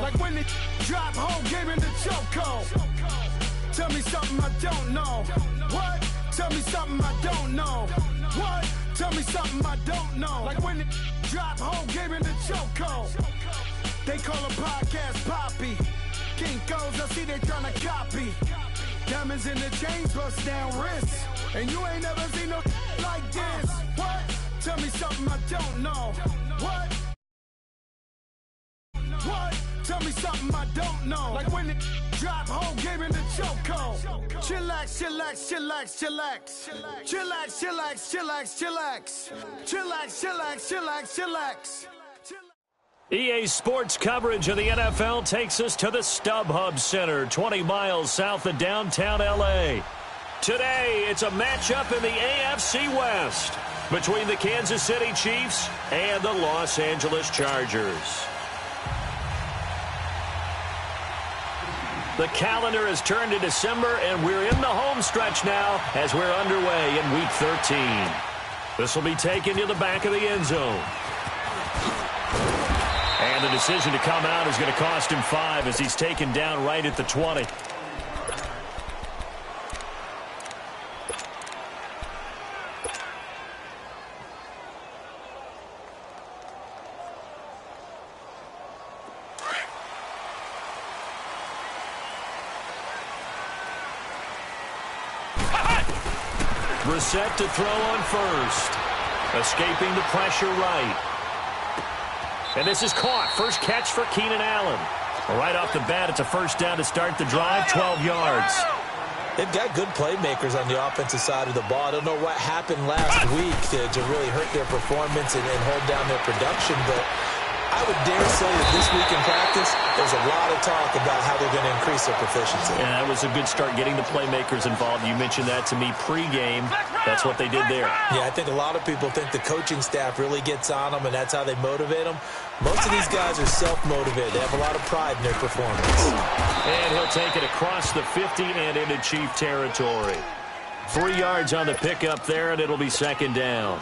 Like when they drop whole game in the chokehold. Tell me something I don't know. What? Tell me something I don't know. What? Tell me something I don't know. Like when they drop whole game in the chokehold. They call a podcast Poppy. Kinkos, I see they tryna copy. Diamonds in the chains, bust down wrists. And you ain't never seen no like this. What? Tell me something I don't know. What? What? Tell me something I don't know. Like when it drop whole game in the chokehold. Chillax, chillax, chillax, chillax. Chillax, chillax, chillax, chillax. Chillax, chillax, chillax, chillax. EA Sports coverage of the NFL takes us to the StubHub Center, 20 miles south of downtown L.A. Today, it's a matchup in the AFC West between the Kansas City Chiefs and the Los Angeles Chargers. The calendar has turned to December, and we're in the home stretch now as we're underway in Week 13. This will be taken to the back of the end zone. And the decision to come out is going to cost him 5 as he's taken down right at the 20. Brissett to throw on first. Escaping the pressure right. And this is caught. First catch for Keenan Allen. Right off the bat, it's a first down to start the drive, 12 yards. They've got good playmakers on the offensive side of the ball. I don't know what happened last week to really hurt their performance and hold down their production, but I would dare say that this week in practice, there's a lot of talk about how they're going to increase their proficiency. And that was a good start getting the playmakers involved. You mentioned that to me pregame. That's what they did there. Yeah, I think a lot of people think the coaching staff really gets on them, and that's how they motivate them. Most of these guys are self-motivated. They have a lot of pride in their performance. And he'll take it across the 50 and into Chief territory. 3 yards on the pickup there, and it'll be second down.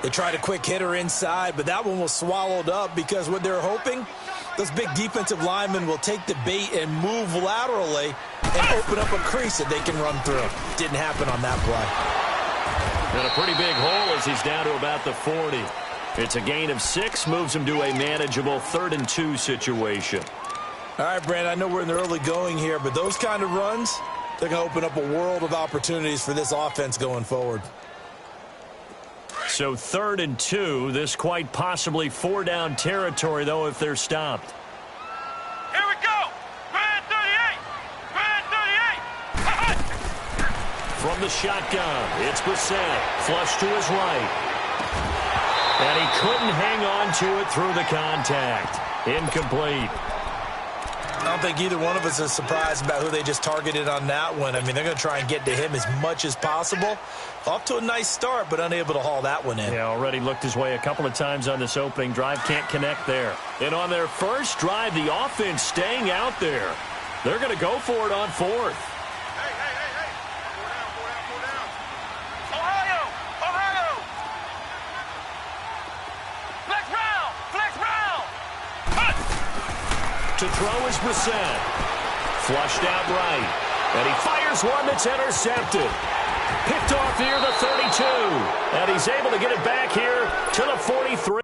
They tried a quick hitter inside, but that one was swallowed up because what they're hoping, those big defensive linemen will take the bait and move laterally and open up a crease that they can run through. Didn't happen on that play. And a pretty big hole as he's down to about the 40. It's a gain of 6, moves him to a manageable 3rd and 2 situation. All right, Brandon, I know we're in the early going here, but those kind of runs, they're going to open up a world of opportunities for this offense going forward. So 3rd and 2, this quite possibly 4-down territory, though, if they're stopped. Here we go! Grand 38! Grand 38! From the shotgun, it's Brissett. Flush to his right. And he couldn't hang on to it through the contact. Incomplete. I don't think either one of us is surprised about who they just targeted on that one. I mean, they're going to try and get to him as much as possible. Off to a nice start, but unable to haul that one in. Yeah, already looked his way a couple of times on this opening drive. Can't connect there. And on their first drive, the offense staying out there. They're going to go for it on 4th. Hey. Four down. Ohio! Flex round! To throw is Brissett. Flushed out right. And he fires one that's intercepted. Picked off near the 32. And he's able to get it back here to the 43.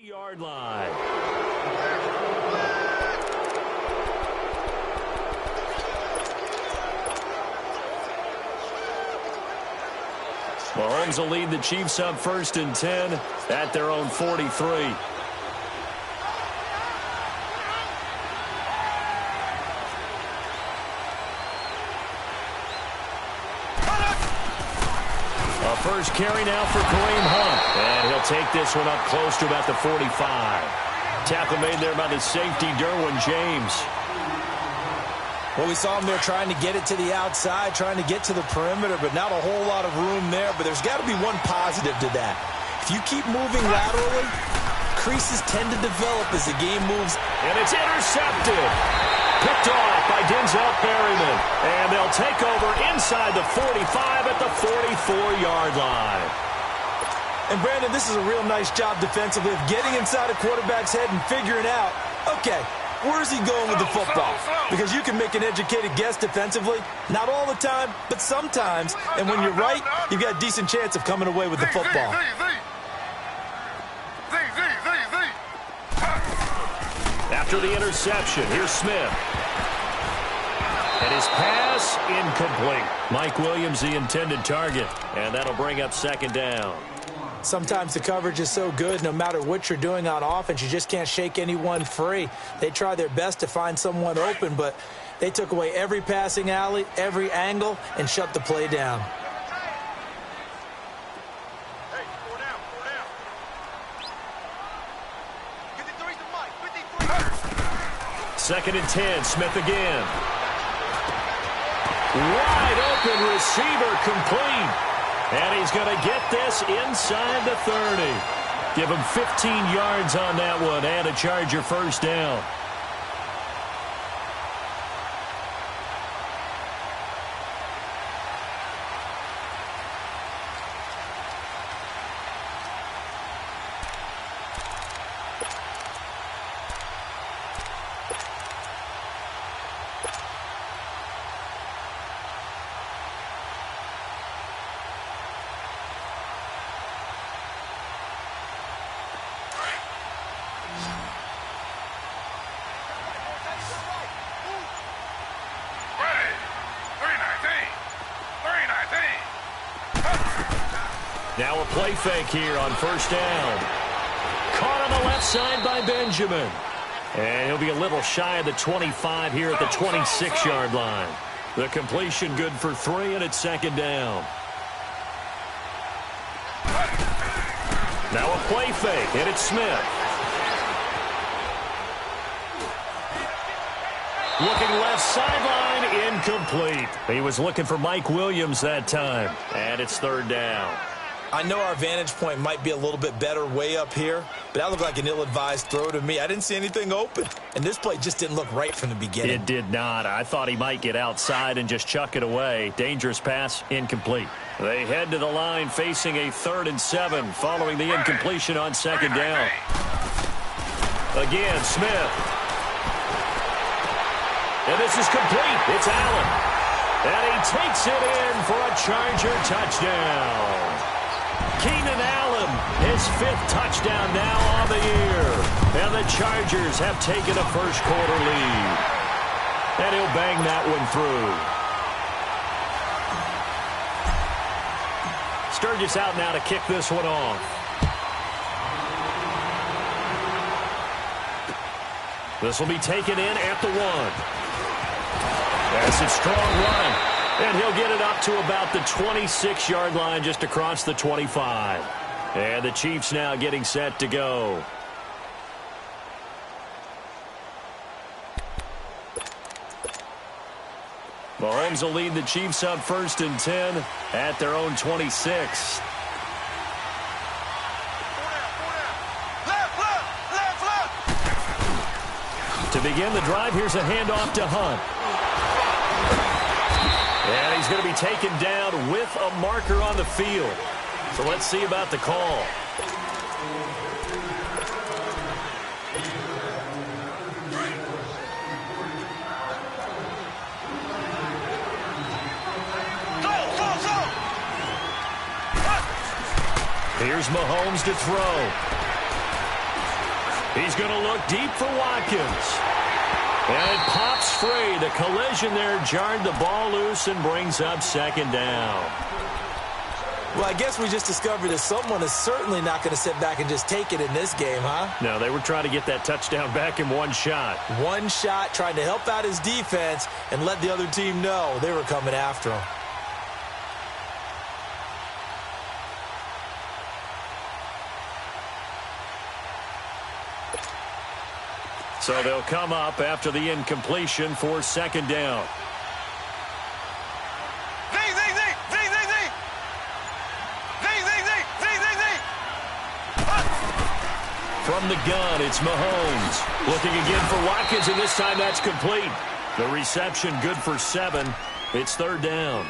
Yard line. Mahomes will lead the Chiefs up 1st and 10 at their own 43. First carry now for Kareem Hunt. And he'll take this one up close to about the 45. Tackle made there by the safety, Derwin James. Well, we saw him there trying to get it to the outside, trying to get to the perimeter, but not a whole lot of room there. But there's got to be one positive to that. If you keep moving laterally, creases tend to develop as the game moves. And it's intercepted. Picked off by Denzel Perryman. And they'll take over inside the 45 at the 44-yard line. And, Brandon, this is a real nice job defensively of getting inside a quarterback's head and figuring out, okay, where's he going with the football? Because you can make an educated guess defensively. Not all the time, but sometimes. And when you're right, you've got a decent chance of coming away with the football. After the interception, here's Smith. And his pass incomplete. Mike Williams, the intended target. And that'll bring up second down. Sometimes the coverage is so good, no matter what you're doing on offense, you just can't shake anyone free. They try their best to find someone open, but they took away every passing alley, every angle, and shut the play down. Hey, 4 down, 4 down. 53's the mic, 53. Second and 10, Smith again. Wide open receiver, complete. And he's going to get this inside the 30. Give him 15 yards on that one and a Charger first down. Now a play fake here on first down. Caught on the left side by Benjamin. And he'll be a little shy of the 25 here at the 26-yard line. The completion good for 3, and it's second down. Now a play fake, and it's Smith. Looking left sideline, incomplete. He was looking for Mike Williams that time, and it's third down. I know our vantage point might be a little bit better way up here, but that looked like an ill-advised throw to me. I didn't see anything open, and this play just didn't look right from the beginning. It did not. I thought he might get outside and just chuck it away. Dangerous pass, incomplete. They head to the line facing a 3rd and 7 following the incompletion on second down. Again, Smith. And this is complete. It's Allen. And he takes it in for a Charger touchdown. Keenan Allen, his 5th touchdown now on the year. And the Chargers have taken a first-quarter lead. And he'll bang that one through. Sturgis out now to kick this one off. This will be taken in at the 1. That's a strong run. And he'll get it up to about the 26-yard line just across the 25. And the Chiefs now getting set to go. Mahomes will lead the Chiefs up 1st and 10 at their own 26. To begin the drive, here's a handoff to Hunt. And he's going to be taken down with a marker on the field. So let's see about the call. Here's Mahomes to throw. He's going to look deep for Watkins. And it pops free. The collision there jarred the ball loose and brings up second down. Well, I guess we just discovered that someone is certainly not going to sit back and just take it in this game, huh? No, they were trying to get that touchdown back in one shot. One shot, trying to help out his defense and let the other team know they were coming after him. So they'll come up after the incompletion for second down. From the gun, it's Mahomes. Looking again for Watkins, and this time that's complete. The reception good for 7. It's third down.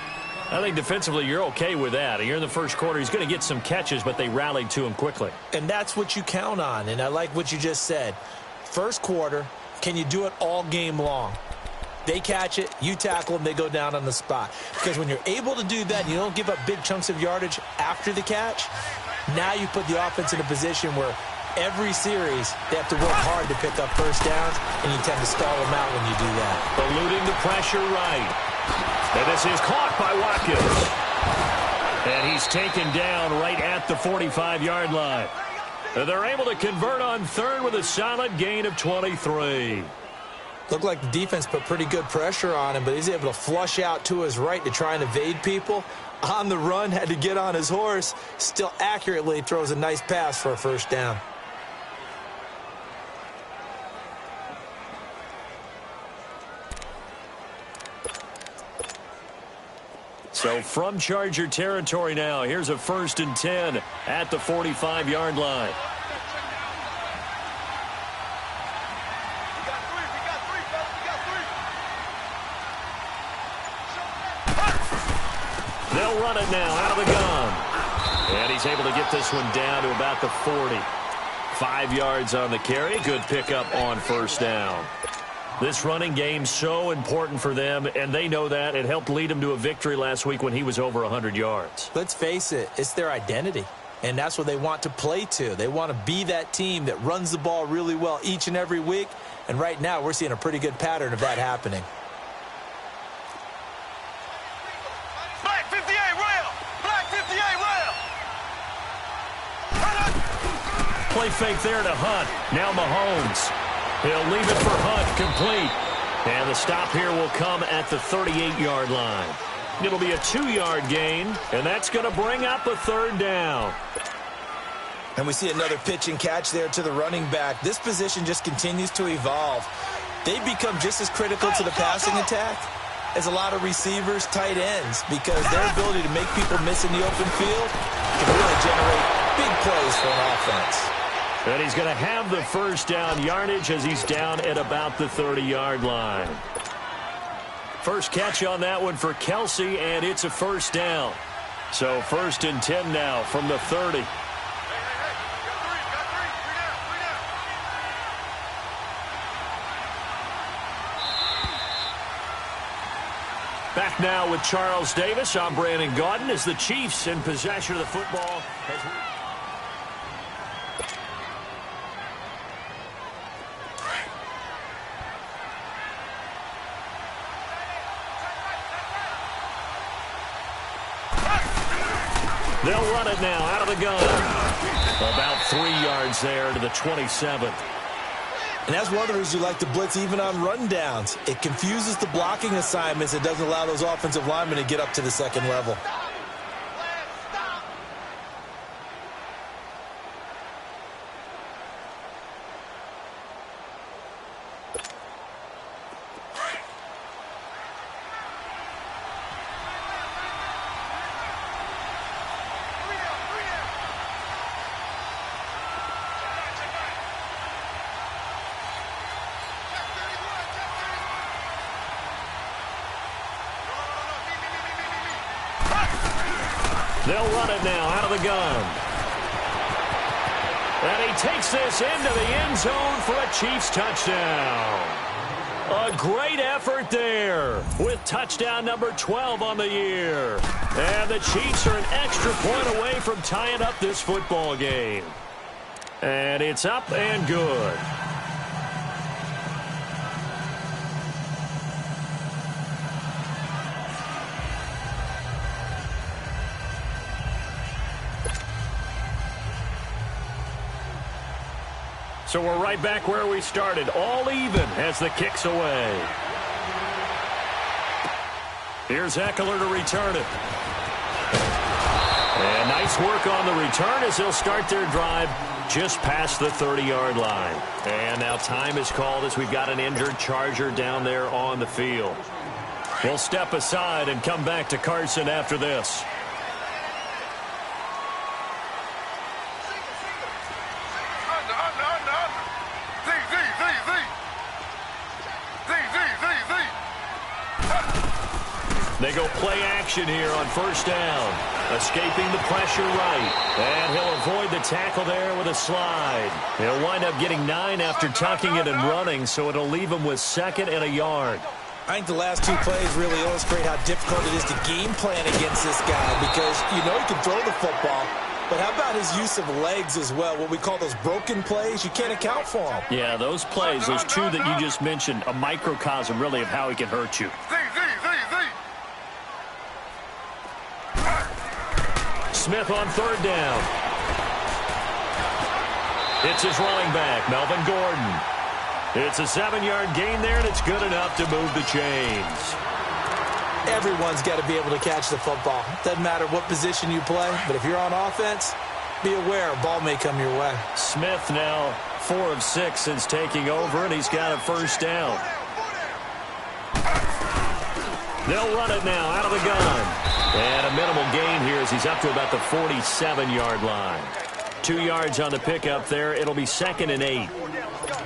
I think defensively you're okay with that. Here in the first quarter, he's going to get some catches, but they rallied to him quickly. And that's what you count on, and I like what you just said. First quarter, can you do it all game long? They catch it, you tackle them, they go down on the spot. Because when you're able to do that, you don't give up big chunks of yardage after the catch, now you put the offense in a position where every series, they have to work hard to pick up first downs, and you tend to stall them out when you do that. Eluding the pressure right. And this is caught by Watkins. And he's taken down right at the 45-yard line. And they're able to convert on third with a solid gain of 23. Looked like the defense put pretty good pressure on him, but he's able to flush out to his right to try and evade people. On the run, had to get on his horse. Still accurately throws a nice pass for a first down. So from Charger territory now, here's a 1st and 10 at the 45-yard line. They'll run it now out of the gun. And he's able to get this one down to about the 40. 5 yards on the carry. Good pickup on first down. This running game so important for them, and they know that. It helped lead them to a victory last week when he was over 100 yards. Let's face it, it's their identity, and that's what they want to play to. They want to be that team that runs the ball really well each and every week, and right now we're seeing a pretty good pattern of that happening. Black 58 rail! Black 58 rail! Play fake there to Hunt. Now Mahomes. He'll leave it for Hunt, complete. And the stop here will come at the 38-yard line. It'll be a 2-yard gain, and that's going to bring up a third down. And we see another pitch and catch there to the running back. This position just continues to evolve. They become just as critical to the passing attack as a lot of receivers, tight ends, because their ability to make people miss in the open field can really generate big plays for an offense. And he's going to have the first down yardage as he's down at about the 30-yard line. First catch on that one for Kelsey, and it's a first down. So 1st and 10 now from the 30. Back now with Charles Davis. I'm Brandon Gaudin as the Chiefs in possession of the football. They'll run it now out of the gun. About 3 yards there to the 27. And that's one of the reasons you like to blitz even on rundowns. It confuses the blocking assignments. It doesn't allow those offensive linemen to get up to the second level. They'll run it now out of the gun. And he takes this into the end zone for a Chiefs touchdown. A great effort there with touchdown number 12 on the year. And the Chiefs are an extra point away from tying up this football game. And it's up and good. So we're right back where we started, all even as the kick's away. Here's Eckler to return it. And nice work on the return as they'll start their drive just past the 30-yard line. And now time is called as we've got an injured Charger down there on the field. We'll step aside and come back to Carson after this. They go play action here on first down. Escaping the pressure right. And he'll avoid the tackle there with a slide. He'll wind up getting 9 after tucking it and running, so it'll leave him with 2nd and a yard. I think the last 2 plays really illustrate how difficult it is to game plan against this guy because you know he can throw the football. But how about his use of legs as well? What we call those broken plays, you can't account for them. Yeah, those plays, those 2 that you just mentioned, a microcosm really of how he can hurt you. Smith on 3rd down. It's his running back, Melvin Gordon. It's a 7-yard gain there, and it's good enough to move the chains. Everyone's got to be able to catch the football. Doesn't matter what position you play, but if you're on offense, be aware a ball may come your way. Smith now 4 of 6 since taking over, and he's got a 1st down. They'll run it now out of the gun. And a minimal gain here as he's up to about the 47-yard line. 2 yards on the pickup there. It'll be 2nd and 8.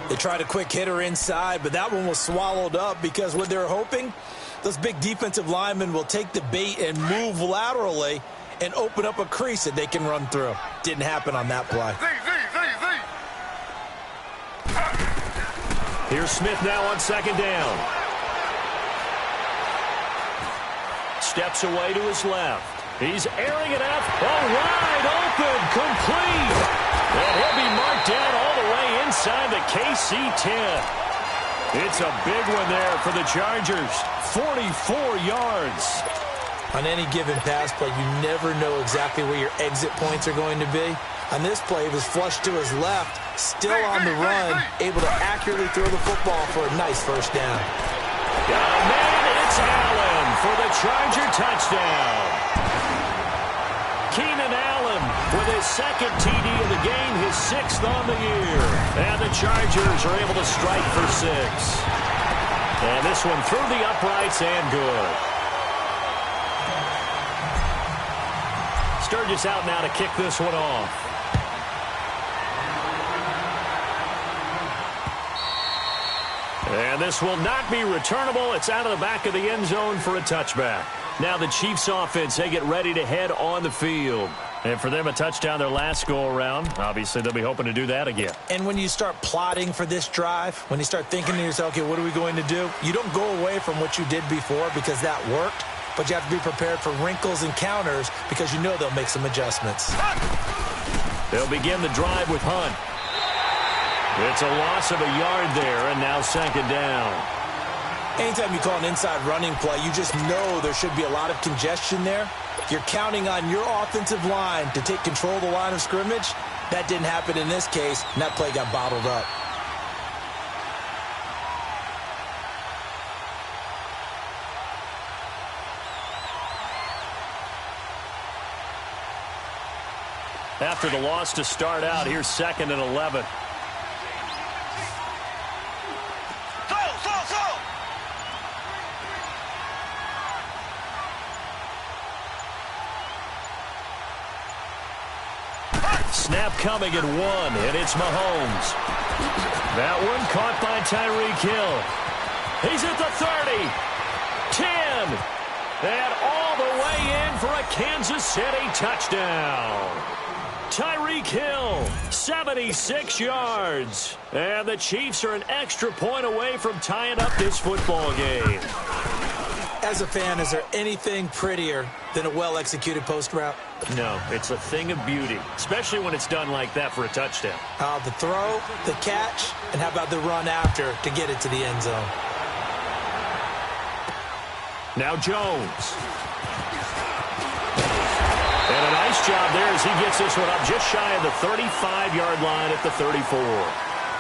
They tried a quick hitter inside, but that one was swallowed up because what they're hoping, those big defensive linemen will take the bait and move laterally and open up a crease that they can run through. Didn't happen on that play. Here's Smith now on 2nd down. Steps away to his left. He's airing it out. Oh, wide open, complete. And he'll be marked down all the way inside the KC 10. It's a big one there for the Chargers. 44 yards. On any given pass play, you never know exactly where your exit points are going to be. On this play, he was flushed to his left, still on the run, able to accurately throw the football for a nice 1st down. It's Allen for the Charger touchdown. Keenan Allen with his 2nd TD of the game, his 6th on the year. And the Chargers are able to strike for 6. And this one through the uprights and good. Sturgis out now to kick this one off. And this will not be returnable. It's out of the back of the end zone for a touchback. Now the Chiefs offense, they get ready to head on the field. And for them, a touchdown their last go-around. Obviously, they'll be hoping to do that again. And when you start plotting for this drive, when you start thinking to yourself, okay, what are we going to do? You don't go away from what you did before because that worked. But you have to be prepared for wrinkles and counters because you know they'll make some adjustments. They'll begin the drive with Hunt. It's a loss of a yard there, and now 2nd down. Anytime you call an inside running play, you just know there should be a lot of congestion there. You're counting on your offensive line to take control of the line of scrimmage. That didn't happen in this case, and that play got bottled up. After the loss to start out, here's 2nd and 11. Snap coming at 1, and it's Mahomes. That one caught by Tyreek Hill. He's at the 30, 10, and all the way in for a Kansas City touchdown. Tyreek Hill, 76 yards. And the Chiefs are an extra point away from tying up this football game. As a fan, is there anything prettier than a well-executed post route? No, it's a thing of beauty, especially when it's done like that for a touchdown. The throw, the catch, and how about the run after to get it to the end zone? Now Jones. And a nice job there as he gets this one up just shy of the 35-yard line at the 34.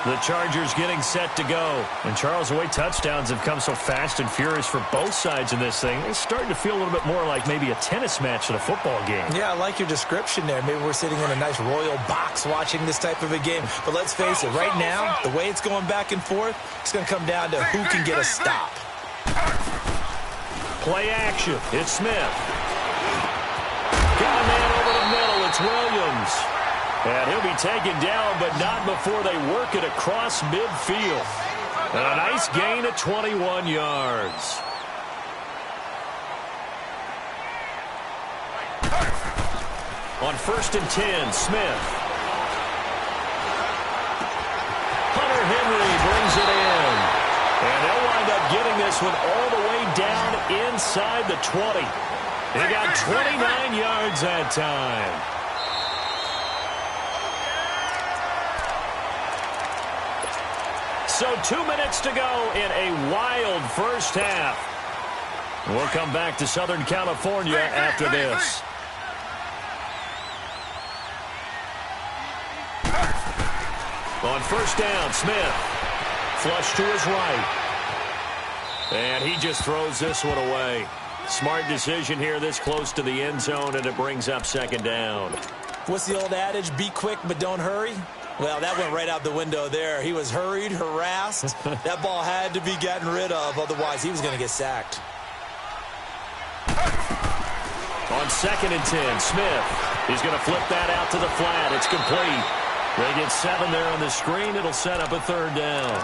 The Chargers getting set to go. And, Charles, the way touchdowns have come so fast and furious for both sides in this thing, it's starting to feel a little bit more like maybe a tennis match than a football game. Yeah, I like your description there. Maybe we're sitting in a nice royal box watching this type of a game. But let's face it, right now, the way it's going back and forth, it's going to come down to who can get a stop. Play action. It's Smith. Got a man over the middle. It's Williams. And he'll be taken down, but not before they work it across midfield. And a nice gain of 21 yards. On 1st and 10, Smith. Hunter Henry brings it in. And they'll wind up getting this one all the way down inside the 20. They got 29 yards that time. So 2 minutes to go in a wild first half. We'll come back to Southern California after this. On 1st down, Smith. Flush to his right. And he just throws this one away. Smart decision here this close to the end zone, and it brings up 2nd down. What's the old adage? Be quick, but don't hurry. Well, that went right out the window there. He was hurried, harassed. That ball had to be gotten rid of, otherwise he was going to get sacked. On 2nd and 10, Smith. He's going to flip that out to the flat. It's complete. They get 7 there on the screen. It'll set up a 3rd down.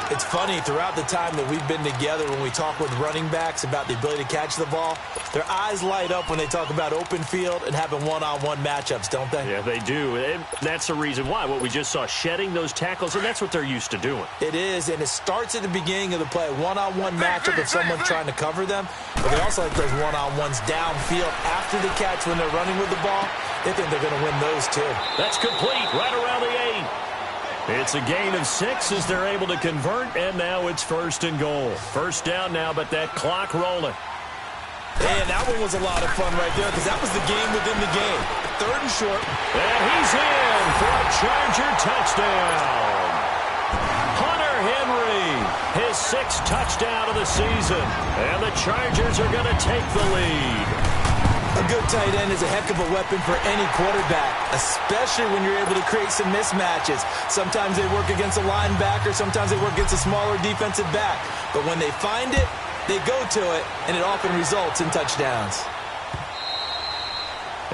It's funny, throughout the time that we've been together, when we talk with running backs about the ability to catch the ball, their eyes light up when they talk about open field and having one-on-one matchups, don't they? Yeah, they do. And that's the reason why. What we just saw, shedding those tackles, and that's what they're used to doing. It is, and it starts at the beginning of the play. One-on-one matchup if someone's trying to cover them, but they also like those one-on-ones downfield after the catch when they're running with the ball. They think they're going to win those, too. That's complete right around the 8. It's a gain of 6 as they're able to convert, and now it's 1st and goal. 1st down now, but that clock rolling. And that one was a lot of fun right there because that was the game within the game. 3rd and short. And he's in for a Charger touchdown. Hunter Henry, his 6th touchdown of the season. And the Chargers are going to take the lead. A good tight end is a heck of a weapon for any quarterback, especially when you're able to create some mismatches. Sometimes they work against a linebacker, sometimes they work against a smaller defensive back. But when they find it, they go to it, and it often results in touchdowns.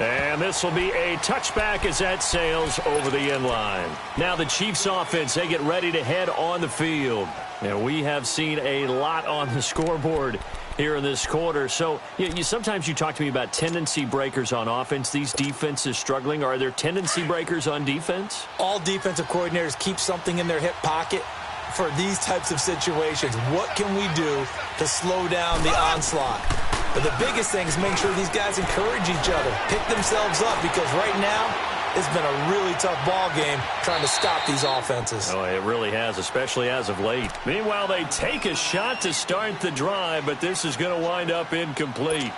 And this will be a touchback as that sails over the end line. Now the Chiefs offense, they get ready to head on the field. And we have seen a lot on the scoreboard here in this quarter. So sometimes you talk to me about tendency breakers on offense. These defenses struggling. Are there tendency breakers on defense? All defensive coordinators keep something in their hip pocket for these types of situations. What can we do to slow down the onslaught? But the biggest thing is make sure these guys encourage each other, pick themselves up, because right now it's been a really tough ball game trying to stop these offenses. Oh, it really has, especially as of late. Meanwhile, they take a shot to start the drive, but this is going to wind up incomplete.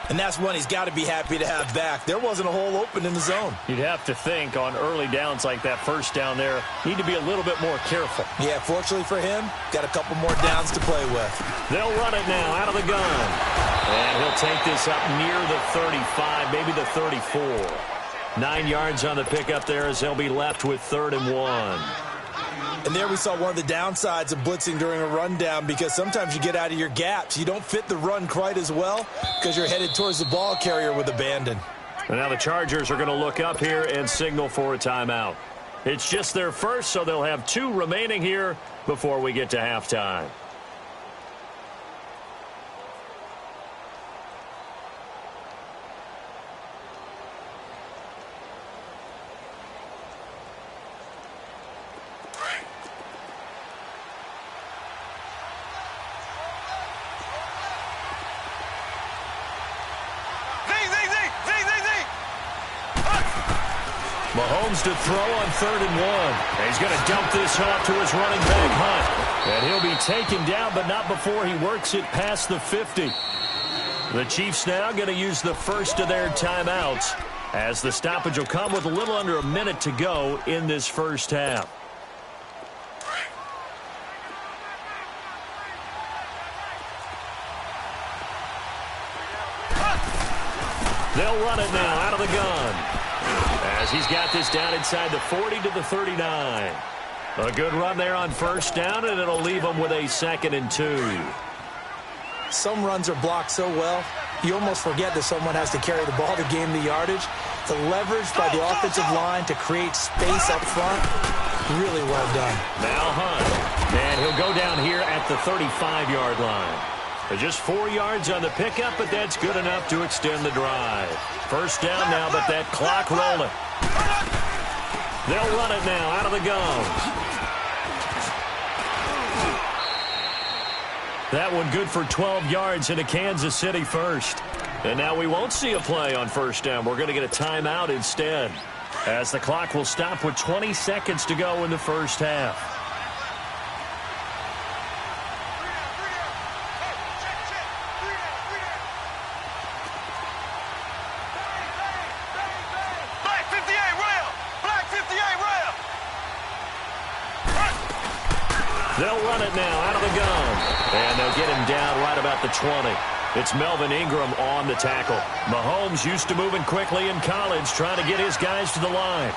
And that's one he's got to be happy to have back. There wasn't a hole open in the zone. You'd have to think on early downs like that 1st down there, need to be a little bit more careful. Yeah, fortunately for him, got a couple more downs to play with. They'll run it now out of the gun. And he'll take this up near the 35, maybe the 34. 9 yards on the pickup there as they'll be left with 3rd and 1. And there we saw one of the downsides of blitzing during a rundown, because sometimes you get out of your gaps. You don't fit the run quite as well because you're headed towards the ball carrier with abandon. And now the Chargers are going to look up here and signal for a timeout. It's just their first, so they'll have 2 remaining here before we get to halftime. Mahomes to throw on 3rd and 1. And he's going to dump this off to his running back, Hunt. And he'll be taken down, but not before he works it past the 50. The Chiefs now going to use the first of their timeouts, as the stoppage will come with a little under a minute to go in this first half. They'll run it now out of the gun. As he's got this down inside the 40 to the 39. A good run there on first down, and it'll leave them with a 2nd and 2. Some runs are blocked so well, you almost forget that someone has to carry the ball to gain the yardage. The leverage by the offensive line to create space up front, really well done. Now Hunt, and he'll go down here at the 35-yard line. Just 4 yards on the pickup, but that's good enough to extend the drive. First down now, but that clock rolling. They'll run it now out of the gun. That one good for 12 yards into Kansas City first. And now we won't see a play on first down. We're going to get a timeout instead, as the clock will stop with 20 seconds to go in the first half. They'll run it now out of the gun. And they'll get him down right about the 20. It's Melvin Ingram on the tackle. Mahomes used to moving quickly in college, trying to get his guys to the line.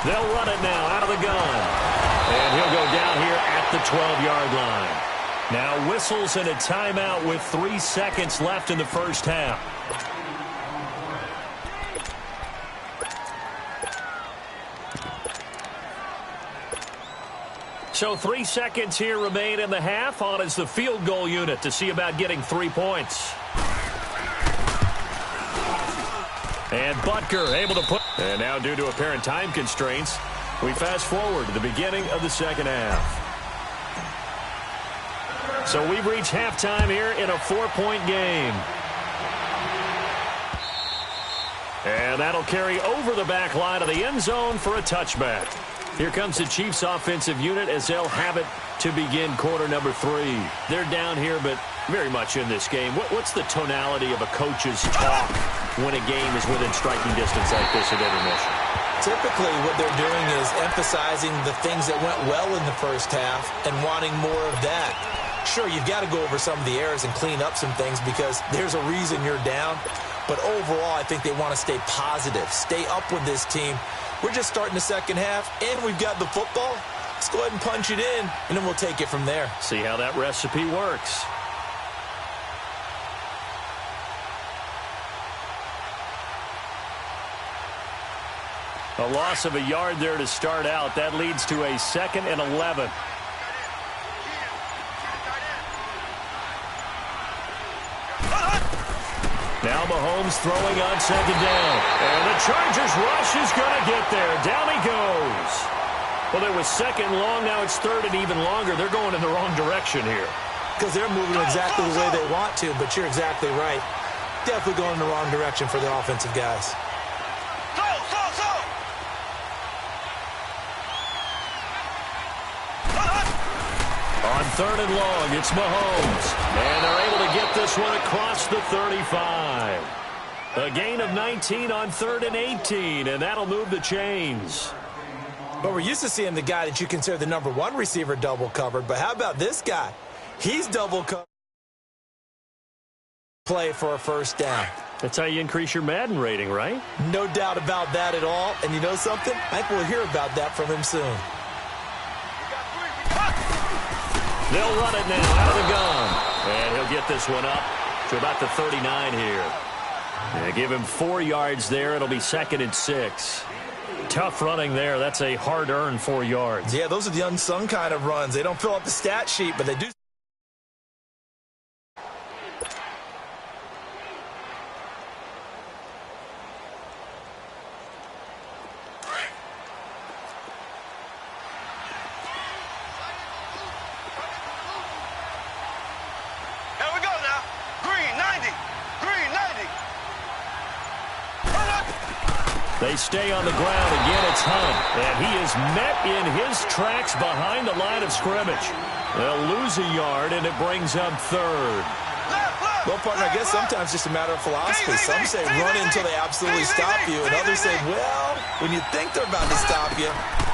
They'll run it now out of the gun. And he'll go down here at the 12-yard line. Now whistles and a timeout with 3 seconds left in the first half. So 3 seconds here remain in the half. On is the field goal unit to see about getting 3 points. And Butker able to put... And now due to apparent time constraints, we fast forward to the beginning of the second half. So we've reached halftime here in a 4-point game. And that'll carry over the back line of the end zone for a touchback. Here comes the Chiefs offensive unit as they'll have it to begin quarter number 3. They're down here, but very much in this game. What's the tonality of a coach's talk when a game is within striking distance like this at intermission? Typically, what they're doing is emphasizing the things that went well in the first half and wanting more of that. Sure, you've got to go over some of the errors and clean up some things because there's a reason you're down. But overall, I think they want to stay positive, stay up with this team. We're just starting the second half, and we've got the football. Let's go ahead and punch it in, and then we'll take it from there. See how that recipe works. A loss of a yard there to start out. That leads to a 2nd and 11. Now Mahomes throwing on second down. And the Chargers rush is going to get there. Down he goes. Well, it was second long. Now it's third and even longer. They're going in the wrong direction here. Because they're moving exactly the way they want to, but you're exactly right. Definitely going in the wrong direction for the offensive guys. On third and long, it's Mahomes. And they're able to get this one across the 35. A gain of 19 on 3rd and 18, and that'll move the chains. But we're used to seeing the guy that you consider the number 1 receiver double covered. But how about this guy? He's double covered. Play for a first down. That's how you increase your Madden rating, right? No doubt about that at all. And you know something? I think we'll hear about that from him soon. They'll run it now out of the gun. And he'll get this one up to about the 39 here. And give him 4 yards there. It'll be 2nd and 6. Tough running there. That's a hard-earned 4 yards. Yeah, those are the unsung kind of runs. They don't fill up the stat sheet, but they do. They stay on the ground. Again, it's Hunt. And he is met in his tracks behind the line of scrimmage. They'll lose a yard, and it brings up 3rd. Well, partner, I guess sometimes it's just a matter of philosophy. Some say run until they absolutely stop you, and others say, well, when you think they're about to stop you,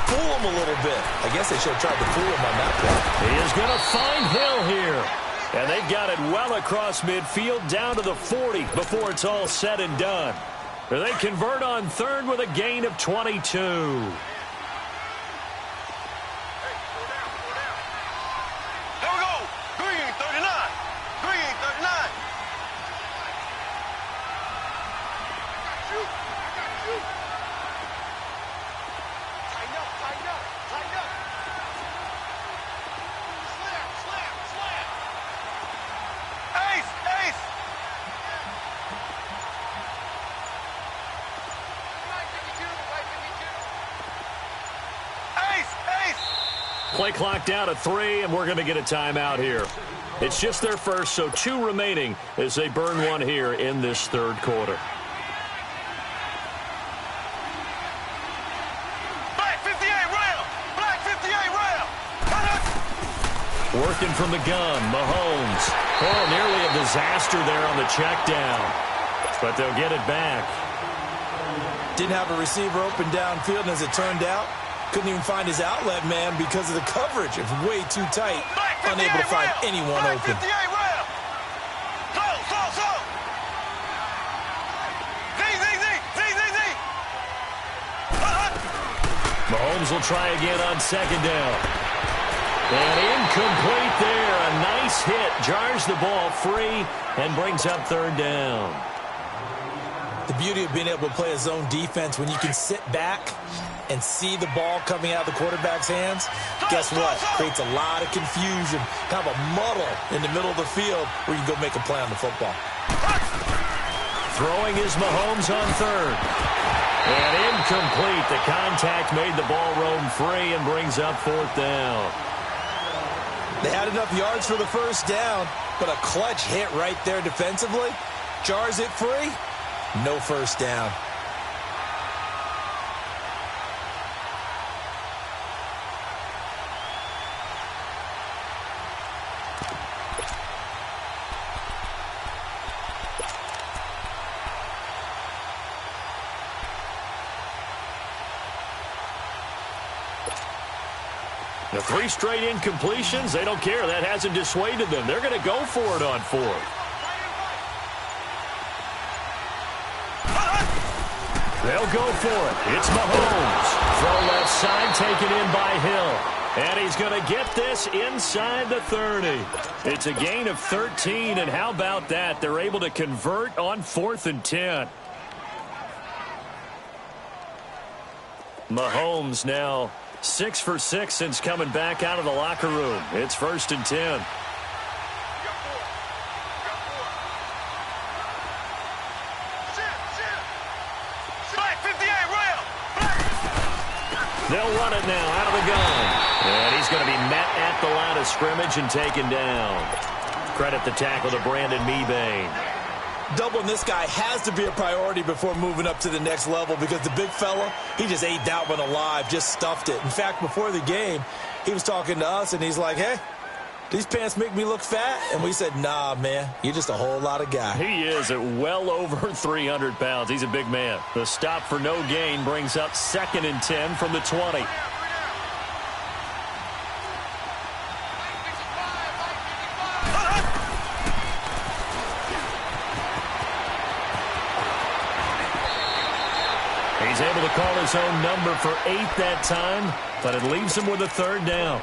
fool them a little bit. I guess they should have tried to fool him on that play. He is going to find Hill here. And they've got it well across midfield down to the 40 before it's all said and done. They convert on third with a gain of 22. Play clock down to 3, and we're going to get a timeout here. It's just their first, so 2 remaining as they burn one here in this third quarter. Black 58 rail! Black 58 rail! Working from the gun, Mahomes. Oh, nearly a disaster there on the check down. But they'll get it back. Didn't have a receiver open downfield, and as it turned out, couldn't even find his outlet man because of the coverage. It was way too tight. Unable to find anyone open. Mahomes will try again on second down. And incomplete there. A nice hit. Jars the ball free and brings up third down. The beauty of being able to play a zone defense when you can sit back and see the ball coming out of the quarterback's hands, guess what? Creates a lot of confusion, kind of a muddle in the middle of the field where you can go make a play on the football. Throwing is Mahomes on third. And incomplete. The contact made the ball roam free and brings up fourth down. They had enough yards for the first down, but a clutch hit right there defensively. Jars it free. No first down. The 3 straight incompletions, they don't care. That hasn't dissuaded them. They're going to go for it on fourth. They'll go for it. It's Mahomes. Throw left side, taken in by Hill. And he's going to get this inside the 30. It's a gain of 13, and how about that? They're able to convert on 4th and 10. Mahomes now 6 for 6 since coming back out of the locker room. It's 1st and 10. They'll run it now out of the gun. And he's going to be met at the line of scrimmage and taken down. Credit the tackle to Brandon Mebane. Doubling this guy has to be a priority before moving up to the next level because the big fella, he just ate that one alive, just stuffed it. In fact, before the game, he was talking to us, and he's like, hey, these pants make me look fat? And we said, nah, man, you're just a whole lot of guy. He is at well over 300 pounds. He's a big man. The stop for no gain brings up 2nd and 10 from the 20. He's able to call his own number for 8 that time, but it leaves him with a 3rd down.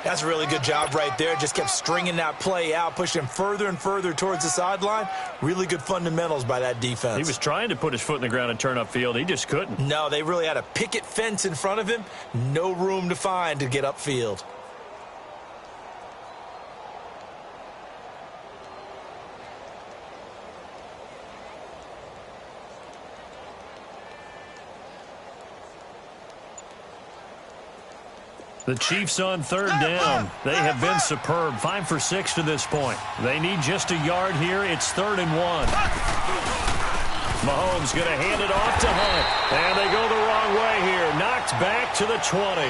That's a really good job right there. Just kept stringing that play out, pushing him further and further towards the sideline. Really good fundamentals by that defense. He was trying to put his foot in the ground and turn upfield. He just couldn't. No, they really had a picket fence in front of him. No room to find to get upfield. The Chiefs on 3rd down. They have been superb. 5 for 6 to this point. They need just a yard here. It's 3rd and 1. Mahomes going to hand it off to Hunt. And they go the wrong way here. Knocked back to the 20.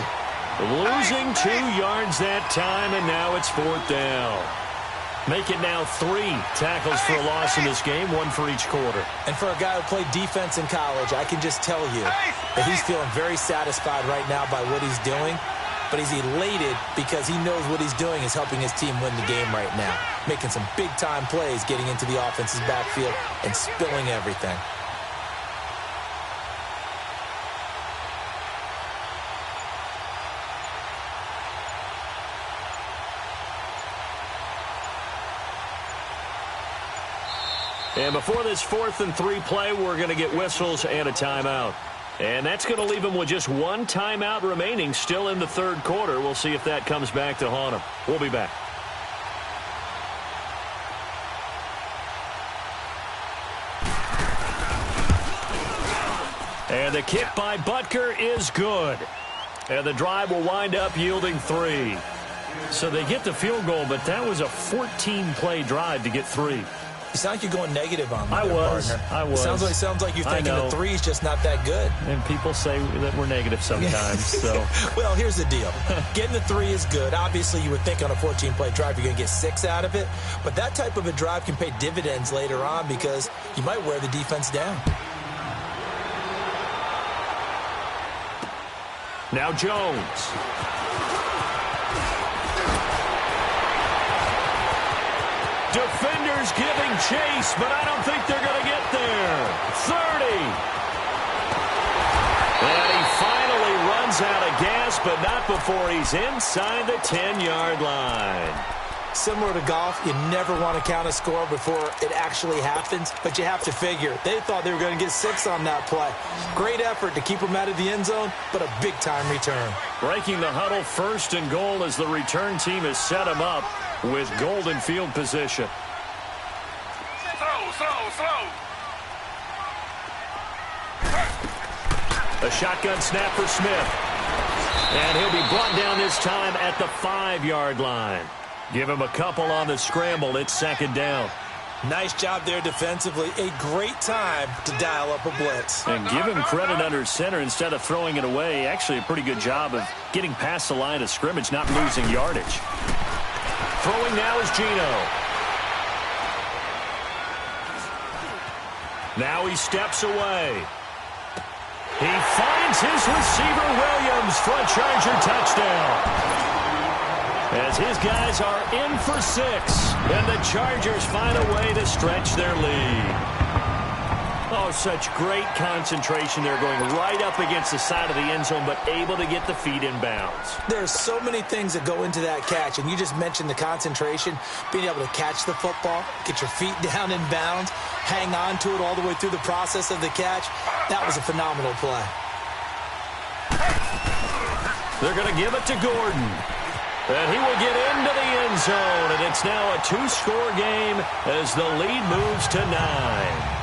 Losing 2 yards that time, and now it's 4th down. Make it now 3 tackles for a loss in this game, 1 for each quarter. And for a guy who played defense in college, I can just tell you that he's feeling very satisfied right now by what he's doing. but he's elated because he knows what he's doing is helping his team win the game right now, making some big-time plays, getting into the offense's backfield and spilling everything. And before this 4th and 3 play, we're going to get whistles and a timeout. And that's going to leave them with just one timeout remaining still in the third quarter. We'll see if that comes back to haunt them. We'll be back. And the kick by Butker is good. And the drive will wind up yielding 3. So they get the field goal, but that was a 14-play drive to get 3. You sound like you're going negative on me. I was. It sounds like you're thinking the 3 is just not that good. And people say that we're negative sometimes. So, well, here's the deal. Getting the 3 is good. Obviously, you would think on a 14-play drive you're going to get 6 out of it. But that type of a drive can pay dividends later on because you might wear the defense down. Now Jones. Defenders giving chase, but I don't think they're going to get there. 30. And he finally runs out of gas, but not before he's inside the 10-yard line. Similar to golf, you never want to count a score before it actually happens, but you have to figure. They thought they were going to get 6 on that play. Great effort to keep them out of the end zone, but a big-time return. Breaking the huddle, 1st and goal as the return team has set him up with golden field position. Slow. A shotgun snap for Smith. And he'll be brought down this time at the 5-yard line. Give him a couple on the scramble. It's 2nd down. Nice job there defensively. A great time to dial up a blitz. And give him credit under center instead of throwing it away. Actually, a pretty good job of getting past the line of scrimmage, not losing yardage. Throwing now is Geno. Now he steps away. He finds his receiver, Williams, for a Charger touchdown. As his guys are in for 6, and the Chargers find a way to stretch their lead. Oh, such great concentration. They're going right up against the side of the end zone, but able to get the feet in bounds. There's so many things that go into that catch, and you just mentioned the concentration, being able to catch the football, get your feet down in bounds, hang on to it all the way through the process of the catch. That was a phenomenal play. They're going to give it to Gordon. And he will get into the end zone, and it's now a 2-score game as the lead moves to 9.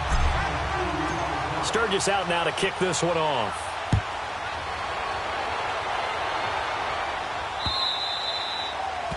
Sturgis out now to kick this one off.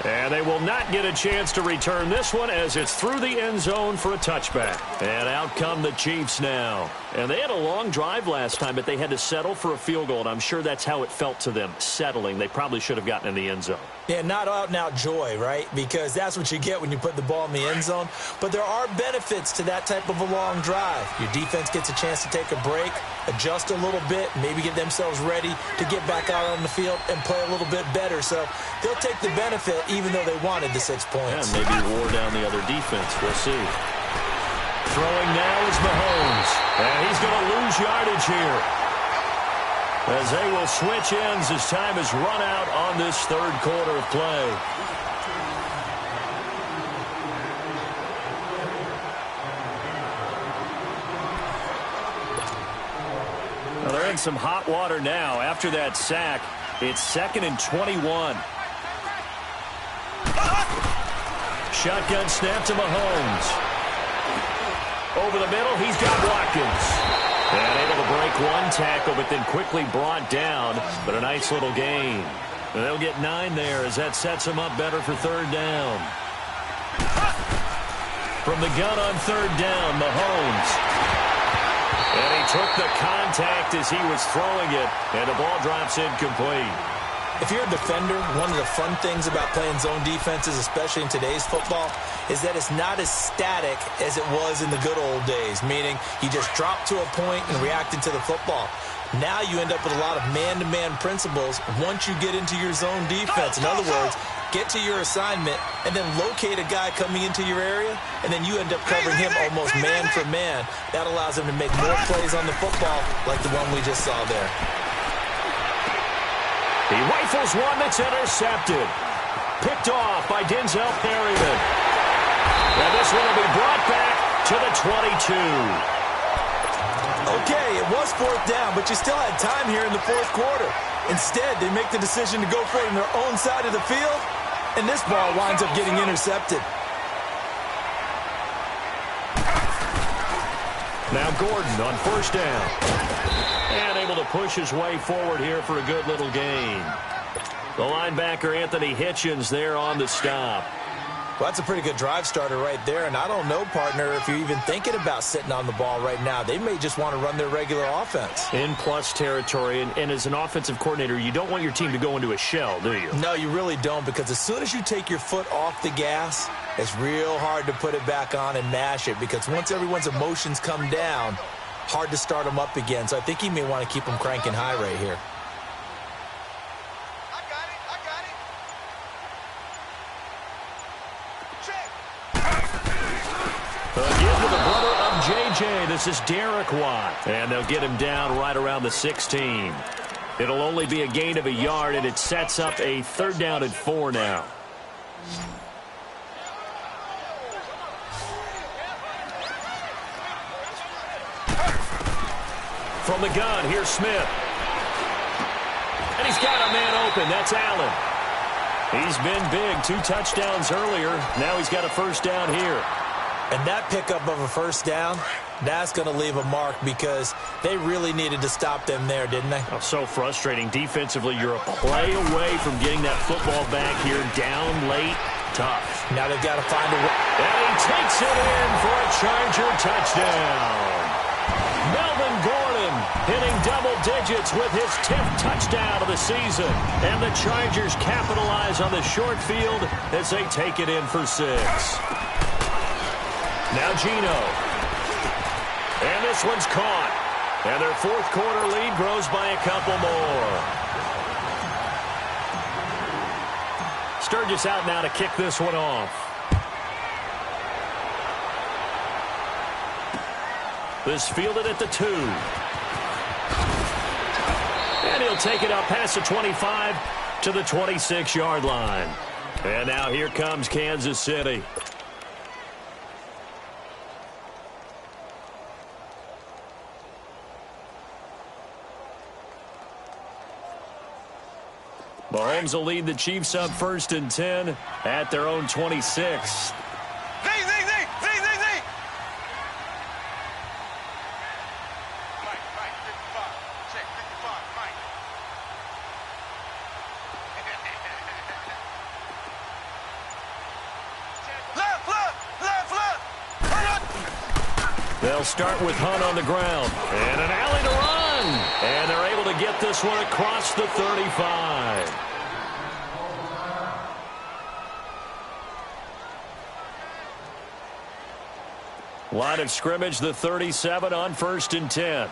And they will not get a chance to return this one as it's through the end zone for a touchback. And out come the Chiefs now. And they had a long drive last time, but they had to settle for a field goal, and I'm sure that's how it felt to them, settling. They probably should have gotten in the end zone. Yeah, not out-and-out joy, right? Because that's what you get when you put the ball in the end zone. But there are benefits to that type of a long drive. Your defense gets a chance to take a break, adjust a little bit, maybe get themselves ready to get back out on the field and play a little bit better. So they'll take the benefit even though they wanted the 6 points. Yeah, maybe wore down the other defense. We'll see. Throwing now is Mahomes. And he's going to lose yardage here, as they will switch ends as time has run out on this third quarter of play. Well, they're in some hot water now. After that sack, it's 2nd and 21. Shotgun snap to Mahomes. Over the middle, he's got Watkins. And able to break one tackle, but then quickly brought down. But a nice little gain. And they'll get 9 there as that sets them up better for 3rd down. From the gun on 3rd down, Mahomes. And he took the contact as he was throwing it. And the ball drops incomplete. If you're a defender, one of the fun things about playing zone defenses, especially in today's football, is that it's not as static as it was in the good old days, meaning you just drop to a point and react into the football. Now you end up with a lot of man-to-man principles once you get into your zone defense. In other words, get to your assignment and then locate a guy coming into your area, and then you end up covering him almost man for man. That allows him to make more plays on the football like the one we just saw there. He rifles one that's intercepted. Picked off by Denzel Perryman. And this one will be brought back to the 22. Okay, it was fourth down, but you still had time here in the fourth quarter. Instead, they make the decision to go for it on their own side of the field, and this ball winds up getting intercepted. Now Gordon on first down. And able to push his way forward here for a good little gain. The linebacker, Anthony Hitchens, there on the stop. Well, that's a pretty good drive starter right there, and I don't know, partner, if you're even thinking about sitting on the ball right now. They may just want to run their regular offense. In plus territory, and as an offensive coordinator, you don't want your team to go into a shell, do you? No, you really don't, because as soon as you take your foot off the gas, it's real hard to put it back on and mash it, because once everyone's emotions come down, hard to start them up again. So I think he may want to keep them cranking high right here. Again to the brother of J.J. This is Derek Watt. And they'll get him down right around the 16. It'll only be a gain of a yard, and it sets up a 3rd down and 4 now. From the gun, here's Smith. And he's got a man open. That's Allen. He's been big. 2 touchdowns earlier. Now he's got a 1st down here. And that pickup of a 1st down, that's going to leave a mark because they really needed to stop them there, didn't they? Oh, so frustrating. Defensively, you're a play away from getting that football back here. Down late, tough. Now they've got to find a way. And he takes it in for a Charger touchdown. Melvin Gordon hitting double digits with his 10th touchdown of the season. And the Chargers capitalize on the short field as they take it in for 6. Now Geno. And this one's caught. And their 4th quarter lead grows by a couple more. Sturgis out now to kick this one off. This fielded at the 2. And he'll take it up past the 25 to the 26-yard line. And now here comes Kansas City. Mahomes will lead the Chiefs up 1st and 10 at their own 26. They'll start with Hunt on the ground. And an alley to run. And they're able to get this one across the 35. Line of scrimmage, the 37 on 1st and 10.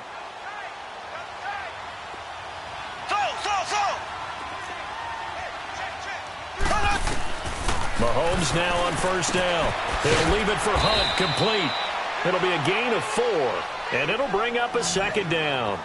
Mahomes now on 1st down. He'll leave it for Hunt, complete. It'll be a gain of 4, and it'll bring up a 2nd down.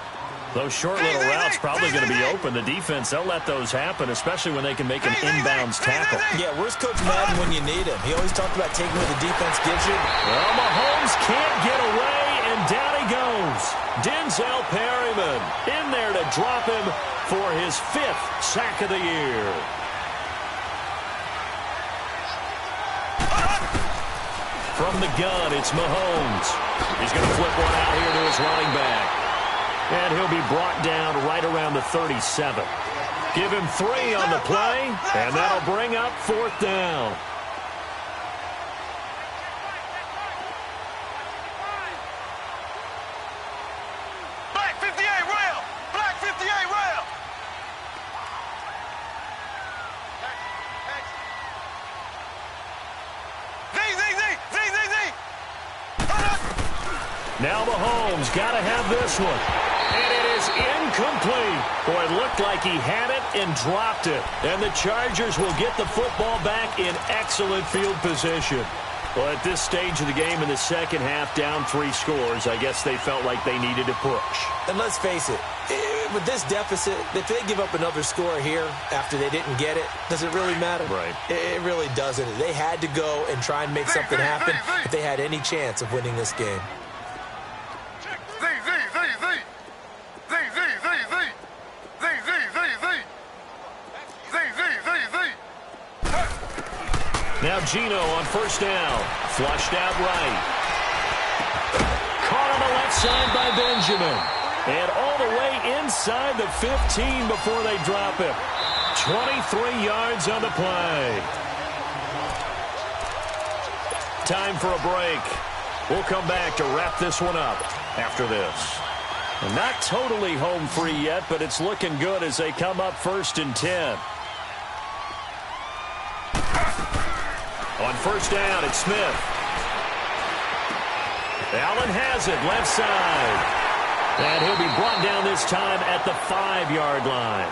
Those short little routes probably going to be open. The defense, they'll let those happen, especially when they can make an inbounds tackle. Yeah, where's Coach Madden when you need him? He always talked about taking what the defense gives you. Well, Mahomes can't get away, and down he goes. Denzel Perryman in there to drop him for his 5th sack of the year. From the gun, it's Mahomes. He's going to flip one out here to his running back. And he'll be brought down right around the 37. Give him 3 on the play, and that'll bring up 4th down. Black 58 rail! Black 58 rail! Now Mahomes got to have this one. And it is incomplete. Boy, it looked like he had it and dropped it. And the Chargers will get the football back in excellent field position. Well, at this stage of the game in the second half, down 3 scores, I guess they felt like they needed to push. And let's face it, with this deficit, if they give up another score here after they didn't get it, does it really matter? Right. It really doesn't. They had to go and try and make something happen if they had any chance of winning this game. Now Gino on first down. Flushed out right. Caught on the left side by Benjamin. And all the way inside the 15 before they drop him. 23 yards on the play. Time for a break. We'll come back to wrap this one up after this. Not totally home free yet, but it's looking good as they come up 1st and 10. On first down, it's Smith. Allen has it, left side. And he'll be brought down this time at the 5-yard line.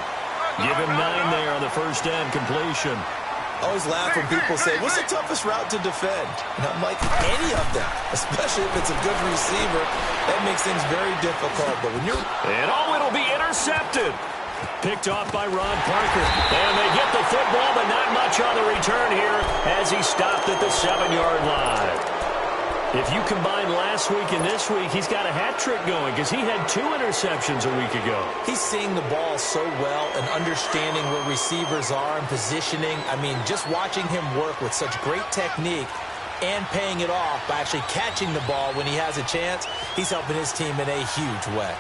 Give him 9 there on the first down completion. I always laugh when people say, what's the toughest route to defend? And I'm like, any of them, especially if it's a good receiver. That makes things very difficult. But when you're... And it'll be intercepted. Picked off by Ron Parker. And they get the football, but not much on the return here as he stopped at the 7-yard line. If you combine last week and this week, he's got a hat trick going because he had 2 interceptions a week ago. He's seeing the ball so well and understanding where receivers are and positioning. I mean, just watching him work with such great technique and paying it off by actually catching the ball when he has a chance, he's helping his team in a huge way.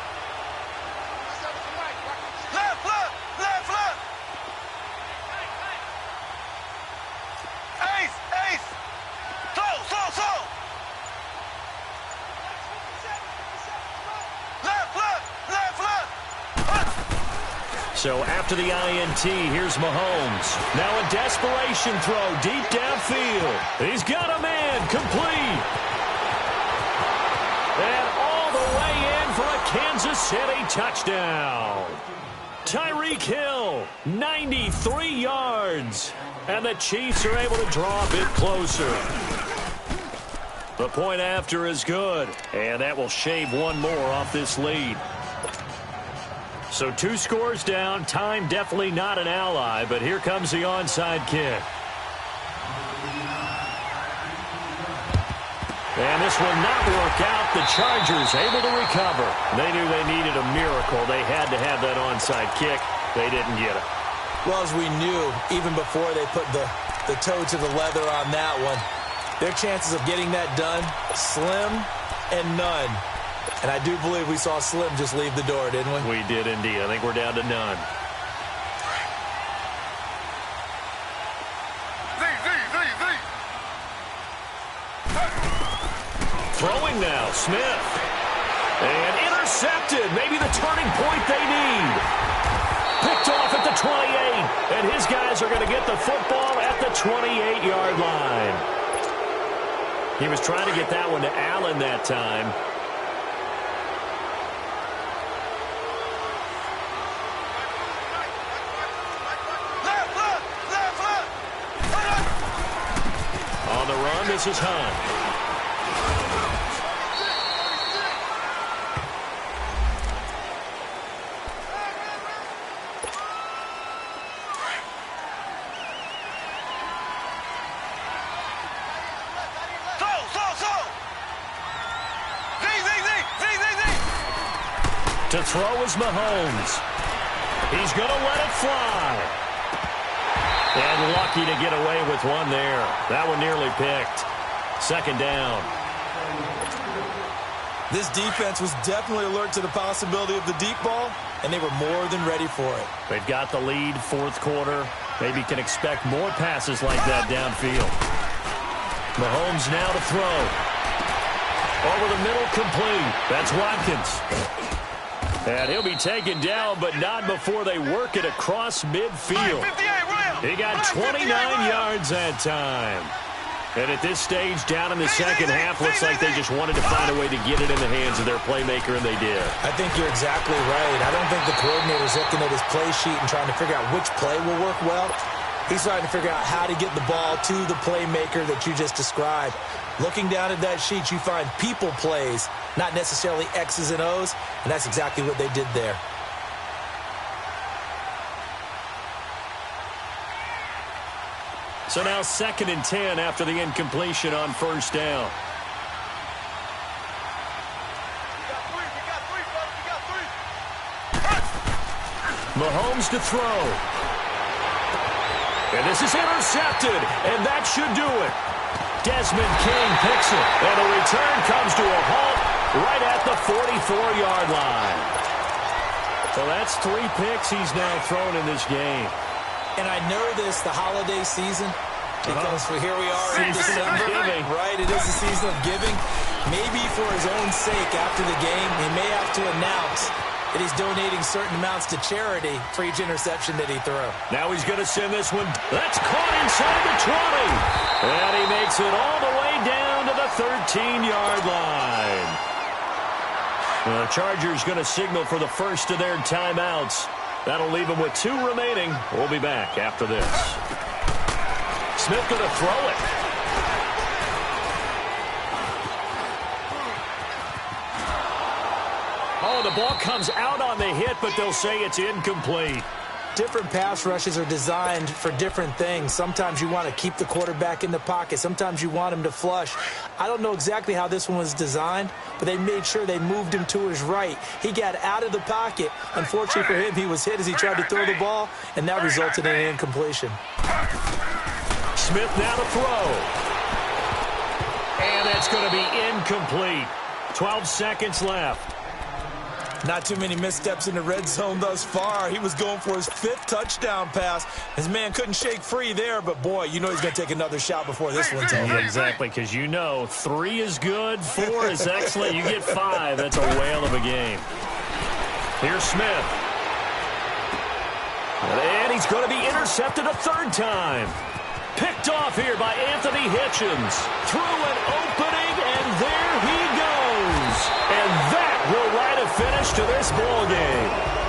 So after the INT, here's Mahomes. Now a desperation throw deep downfield. He's got a man complete. And all the way in for a Kansas City touchdown. Tyreek Hill, 93 yards. And the Chiefs are able to draw a bit closer. The point after is good. And that will shave 1 more off this lead. So 2 scores down. Time definitely not an ally, but here comes the onside kick. And this will not work out. The Chargers able to recover. They knew they needed a miracle. They had to have that onside kick. They didn't get it. Well, as we knew, even before they put the toe to the leather on that one, their chances of getting that done, slim and none. And I do believe we saw Slim just leave the door, didn't we? We did indeed. I think we're down to none. Throwing now, Smith. And intercepted. Maybe the turning point they need. Picked off at the 28. And his guys are going to get the football at the 28-yard line. He was trying to get that one to Allen that time. On the run, this is Hunt. To throw is Mahomes. He's going to let it fly. And lucky to get away with one there. That one nearly picked. 2nd down. This defense was definitely alert to the possibility of the deep ball, and they were more than ready for it. They've got the lead, 4th quarter. Maybe can expect more passes like that downfield. Mahomes now to throw. Over the middle, complete. That's Watkins. And he'll be taken down, but not before they work it across midfield. He got 29 yards that time. And at this stage, down in the second half, looks like they just wanted to find a way to get it in the hands of their playmaker, and they did. I think you're exactly right. I don't think the coordinator's looking at his play sheet and trying to figure out which play will work well. He's trying to figure out how to get the ball to the playmaker that you just described. Looking down at that sheet, you find people plays, not necessarily X's and O's, and that's exactly what they did there. So now 2nd and 10 after the incompletion on first down. Mahomes to throw. And this is intercepted, and that should do it. Desmond King picks it, and the return comes to a halt right at the 44-yard line. So that's 3 picks he's now thrown in this game. And I know this, the holiday season, because here we are in December, right? It is the season of giving. Maybe for his own sake after the game, he may have to announce that he's donating certain amounts to charity for each interception that he threw. Now he's going to send this one. That's caught inside the 20. And he makes it all the way down to the 13-yard line. The Chargers going to signal for the first of their timeouts. That'll leave him with 2 remaining. We'll be back after this. Smith going to throw it. Oh, the ball comes out on the hit, but they'll say it's incomplete. Different pass rushes are designed for different things. Sometimes you want to keep the quarterback in the pocket. Sometimes you want him to flush. I don't know exactly how this one was designed, but they made sure they moved him to his right. He got out of the pocket. Unfortunately for him, he was hit as he tried to throw the ball, and that resulted in an incompletion. Smith now to throw. And that's going to be incomplete. 12 seconds left. Not too many missteps in the red zone thus far. He was going for his 5th touchdown pass. His man couldn't shake free there, but boy, you know he's going to take another shot before this one's over. Yeah, exactly, because you know 3 is good, 4 is excellent. You get 5, that's a whale of a game. Here's Smith. And he's going to be intercepted a 3rd time. Picked off here by Anthony Hitchens. Through an opening, and there he goes. And that will write a finish to this ball game.